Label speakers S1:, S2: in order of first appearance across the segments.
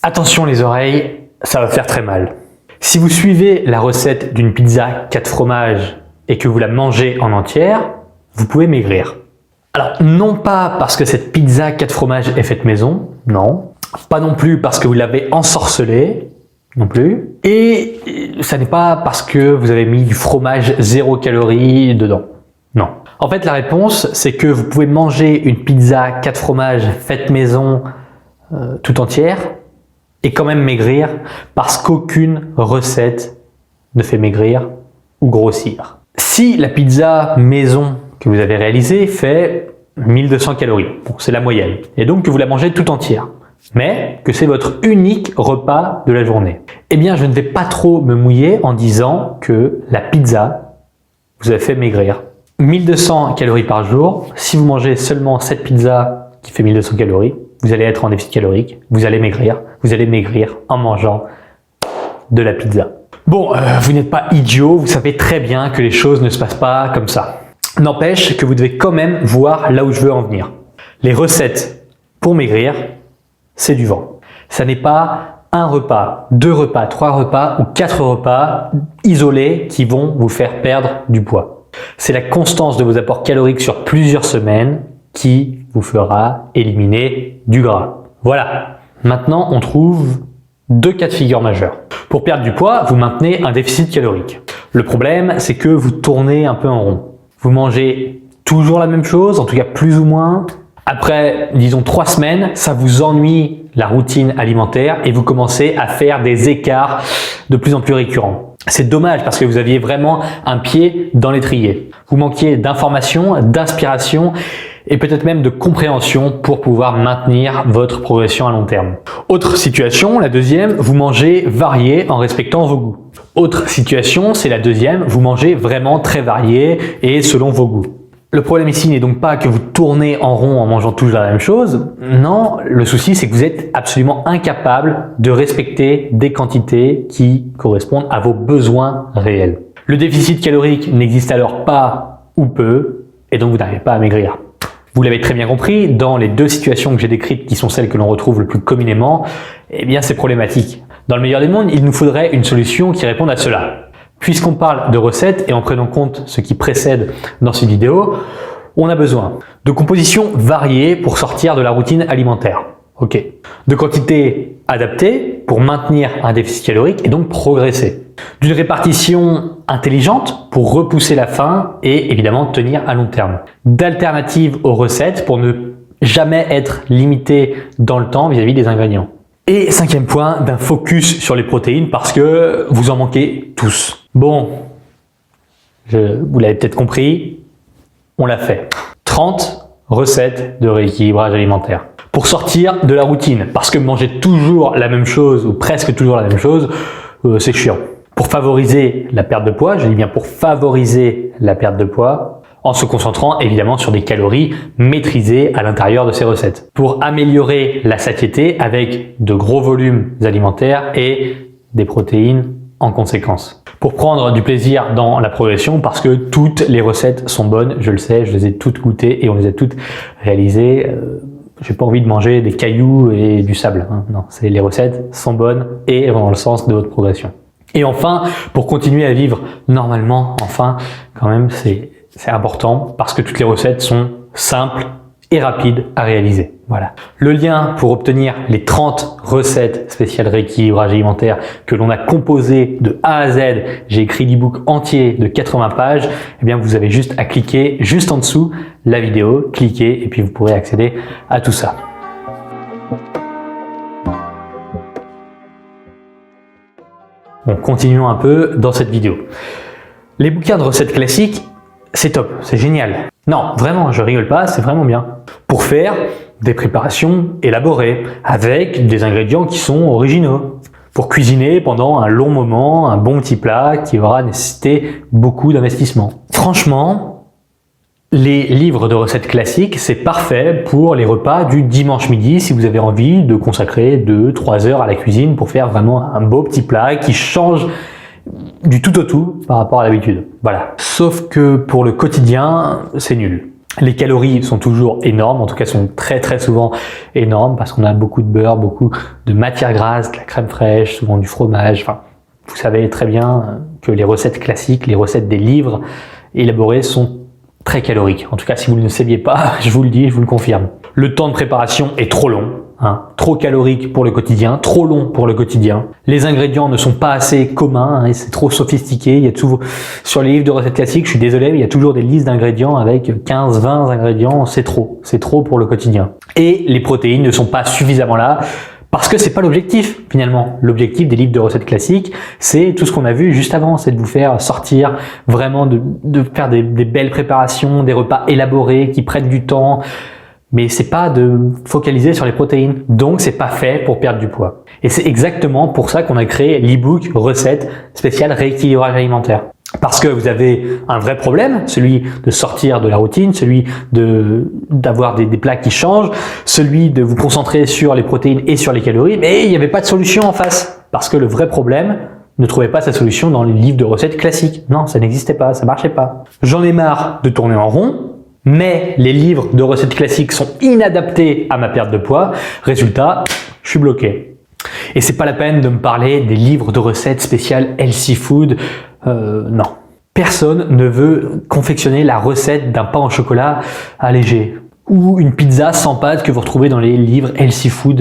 S1: Attention les oreilles, ça va faire très mal. Si vous suivez la recette d'une pizza 4 fromages et que vous la mangez en entière, vous pouvez maigrir. Alors non pas parce que cette pizza 4 fromages est faite maison, non. Pas non plus parce que vous l'avez ensorcelée, non plus. Et ça n'est pas parce que vous avez mis du fromage 0 calories dedans, non. En fait la réponse c'est que vous pouvez manger une pizza 4 fromages faite maison tout entière et quand même maigrir parce qu'aucune recette ne fait maigrir ou grossir. Si la pizza maison que vous avez réalisée fait 1200 calories, bon, c'est la moyenne, et donc que vous la mangez tout entière, mais que c'est votre unique repas de la journée, eh bien je ne vais pas trop me mouiller en disant que la pizza vous a fait maigrir. 1200 calories par jour, si vous mangez seulement cette pizza qui fait 1200 calories, vous allez être en déficit calorique, vous allez maigrir en mangeant de la pizza. Bon, vous n'êtes pas idiot, vous savez très bien que les choses ne se passent pas comme ça. N'empêche que vous devez quand même voir là où je veux en venir. Les recettes pour maigrir, c'est du vent. Ça n'est pas un repas, 2 repas, 3 repas ou 4 repas isolés qui vont vous faire perdre du poids. C'est la constance de vos apports caloriques sur plusieurs semaines qui vous fera éliminer du gras. Voilà. Maintenant, on trouve 2 cas de figure majeurs. Pour perdre du poids, vous maintenez un déficit calorique. Le problème, c'est que vous tournez un peu en rond. Vous mangez toujours la même chose, en tout cas plus ou moins. Après, disons 3 semaines, ça vous ennuie la routine alimentaire et vous commencez à faire des écarts de plus en plus récurrents. C'est dommage parce que vous aviez vraiment un pied dans l'étrier. Vous manquiez d'informations, d'inspiration et peut-être même de compréhension pour pouvoir maintenir votre progression à long terme. Autre situation, la deuxième, vous mangez varié en respectant vos goûts. Autre situation, c'est la deuxième, vous mangez vraiment très varié et selon vos goûts. Le problème ici n'est donc pas que vous tournez en rond en mangeant toujours la même chose. Non, le souci c'est que vous êtes absolument incapable de respecter des quantités qui correspondent à vos besoins réels. Le déficit calorique n'existe alors pas ou peu et donc vous n'arrivez pas à maigrir. Vous l'avez très bien compris, dans les 2 situations que j'ai décrites qui sont celles que l'on retrouve le plus communément, eh bien c'est problématique. Dans le meilleur des mondes, il nous faudrait une solution qui réponde à cela. Puisqu'on parle de recettes et en prenant compte ce qui précède dans cette vidéo, on a besoin de compositions variées pour sortir de la routine alimentaire. Ok. De quantités adaptées pour maintenir un déficit calorique et donc progresser. D'une répartition intelligente pour repousser la faim et évidemment tenir à long terme. D'alternatives aux recettes pour ne jamais être limité dans le temps vis-à-vis des ingrédients. Et 5e point, d'un focus sur les protéines parce que vous en manquez tous. Bon, vous l'avez peut-être compris, on l'a fait. 30 recettes de rééquilibrage alimentaire. Pour sortir de la routine, parce que manger toujours la même chose ou presque toujours la même chose, c'est chiant. Pour favoriser la perte de poids, je dis bien pour favoriser la perte de poids, en se concentrant évidemment sur des calories maîtrisées à l'intérieur de ces recettes. Pour améliorer la satiété avec de gros volumes alimentaires et des protéines en conséquence. Pour prendre du plaisir dans la progression parce que toutes les recettes sont bonnes, je le sais, je les ai toutes goûtées et on les a toutes réalisées. J'ai pas envie de manger des cailloux et du sable. Hein. Non, les recettes sont bonnes et vont dans le sens de votre progression. Et enfin, pour continuer à vivre normalement, quand même, c'est important parce que toutes les recettes sont simples et rapides à réaliser. Voilà. Le lien pour obtenir les 30 recettes spéciales rééquilibrage alimentaire que l'on a composées de A à Z, j'ai écrit l'e-book entier de 80 pages, eh bien vous avez juste à cliquer juste en dessous la vidéo, cliquez et puis vous pourrez accéder à tout ça. Bon, continuons un peu dans cette vidéo. Les bouquins de recettes classiques, c'est top, c'est génial. Non, vraiment, je rigole pas, c'est vraiment bien. Pour faire des préparations élaborées, avec des ingrédients qui sont originaux. Pour cuisiner pendant un long moment, un bon petit plat qui aura nécessité beaucoup d'investissement. Franchement, les livres de recettes classiques, c'est parfait pour les repas du dimanche midi si vous avez envie de consacrer 2-3 heures à la cuisine pour faire vraiment un beau petit plat qui change du tout au tout par rapport à l'habitude. Voilà. Sauf que pour le quotidien, c'est nul. Les calories sont toujours énormes, en tout cas sont très très souvent énormes parce qu'on a beaucoup de beurre, beaucoup de matières grasses, de la crème fraîche, souvent du fromage. Enfin, vous savez très bien que les recettes classiques, les recettes des livres élaborés sont très caloriques. En tout cas, si vous ne le saviez pas, je vous le dis, je vous le confirme. Le temps de préparation est trop long. Trop calorique pour le quotidien, trop long pour le quotidien. Les ingrédients ne sont pas assez communs et c'est trop sophistiqué. Il y a toujours, sur les livres de recettes classiques, je suis désolé, mais il y a toujours des listes d'ingrédients avec 15, 20 ingrédients. C'est trop pour le quotidien. Et les protéines ne sont pas suffisamment là parce que c'est pas l'objectif finalement. L'objectif des livres de recettes classiques, c'est tout ce qu'on a vu juste avant, c'est de vous faire sortir vraiment de faire des belles préparations, des repas élaborés qui prennent du temps. Mais c'est pas de focaliser sur les protéines. Donc, c'est pas fait pour perdre du poids. Et c'est exactement pour ça qu'on a créé l'e-book recette spéciale rééquilibrage alimentaire. Parce que vous avez un vrai problème, celui de sortir de la routine, celui d'avoir des plats qui changent, celui de vous concentrer sur les protéines et sur les calories, mais il n'y avait pas de solution en face. Parce que le vrai problème ne trouvait pas sa solution dans les livres de recettes classiques. Non, ça n'existait pas, ça marchait pas. J'en ai marre de tourner en rond. Mais les livres de recettes classiques sont inadaptés à ma perte de poids. Résultat, je suis bloqué. Et c'est pas la peine de me parler des livres de recettes spéciales healthy food. Non. Personne ne veut confectionner la recette d'un pain au chocolat allégé ou une pizza sans pâte que vous retrouvez dans les livres healthy food.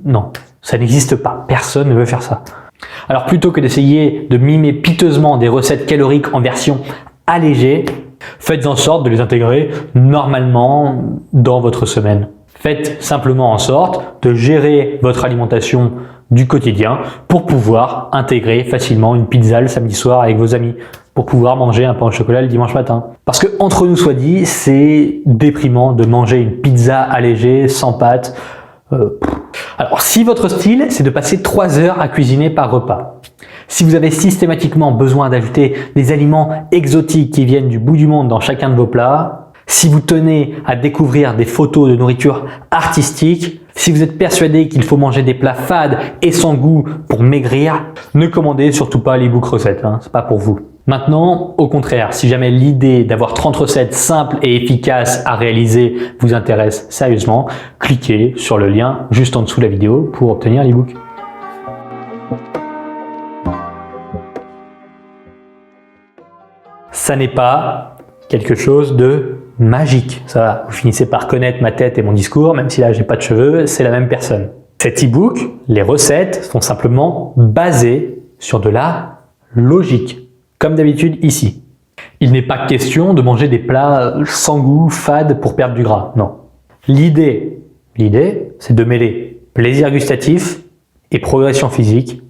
S1: Non, ça n'existe pas. Personne ne veut faire ça. Alors plutôt que d'essayer de mimer piteusement des recettes caloriques en version allégée, faites en sorte de les intégrer normalement dans votre semaine. Faites simplement en sorte de gérer votre alimentation du quotidien pour pouvoir intégrer facilement une pizza le samedi soir avec vos amis, pour pouvoir manger un pain au chocolat le dimanche matin. Parce que entre nous soit dit, c'est déprimant de manger une pizza allégée sans pâte. Alors si votre style, c'est de passer 3 heures à cuisiner par repas, si vous avez systématiquement besoin d'ajouter des aliments exotiques qui viennent du bout du monde dans chacun de vos plats, si vous tenez à découvrir des photos de nourriture artistique, si vous êtes persuadé qu'il faut manger des plats fades et sans goût pour maigrir, ne commandez surtout pas l'e-book recette, c'est pas pour vous. Maintenant, au contraire, si jamais l'idée d'avoir 30 recettes simples et efficaces à réaliser vous intéresse sérieusement, cliquez sur le lien juste en dessous de la vidéo pour obtenir l'e-book. Ça n'est pas quelque chose de magique. Ça va, vous finissez par connaître ma tête et mon discours, même si là j'ai pas de cheveux, c'est la même personne. Cet e-book, les recettes sont simplement basées sur de la logique, comme d'habitude ici. Il n'est pas question de manger des plats sans goût, fades pour perdre du gras, non. L'idée, c'est de mêler plaisir gustatif et progression physique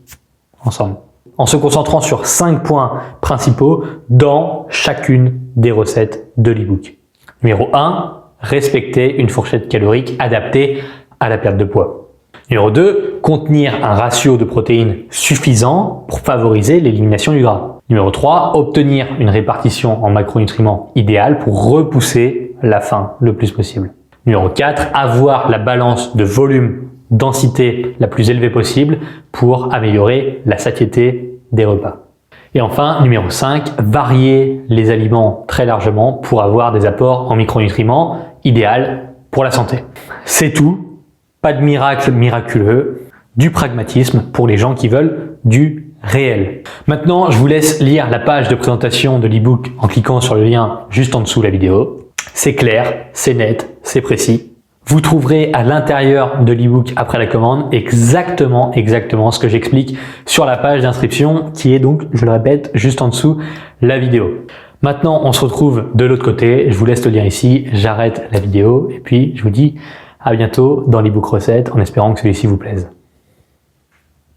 S1: ensemble, en se concentrant sur 5 points principaux dans chacune des recettes de l'e-book. Numéro 1, respecter une fourchette calorique adaptée à la perte de poids. Numéro 2, contenir un ratio de protéines suffisant pour favoriser l'élimination du gras. Numéro 3, obtenir une répartition en macronutriments idéale pour repousser la faim le plus possible. Numéro 4, avoir la balance de volume densité la plus élevée possible pour améliorer la satiété des repas. Et enfin, numéro 5, varier les aliments très largement pour avoir des apports en micronutriments idéal pour la santé. C'est tout, pas de miracle miraculeux, du pragmatisme pour les gens qui veulent du réel. Maintenant, je vous laisse lire la page de présentation de l'e-book en cliquant sur le lien juste en dessous de la vidéo. C'est clair, c'est net, c'est précis. Vous trouverez à l'intérieur de l'e-book après la commande exactement ce que j'explique sur la page d'inscription qui est donc, je le répète, juste en dessous la vidéo. Maintenant, on se retrouve de l'autre côté. Je vous laisse le lien ici. J'arrête la vidéo et puis je vous dis à bientôt dans l'e-book recette en espérant que celui-ci vous plaise.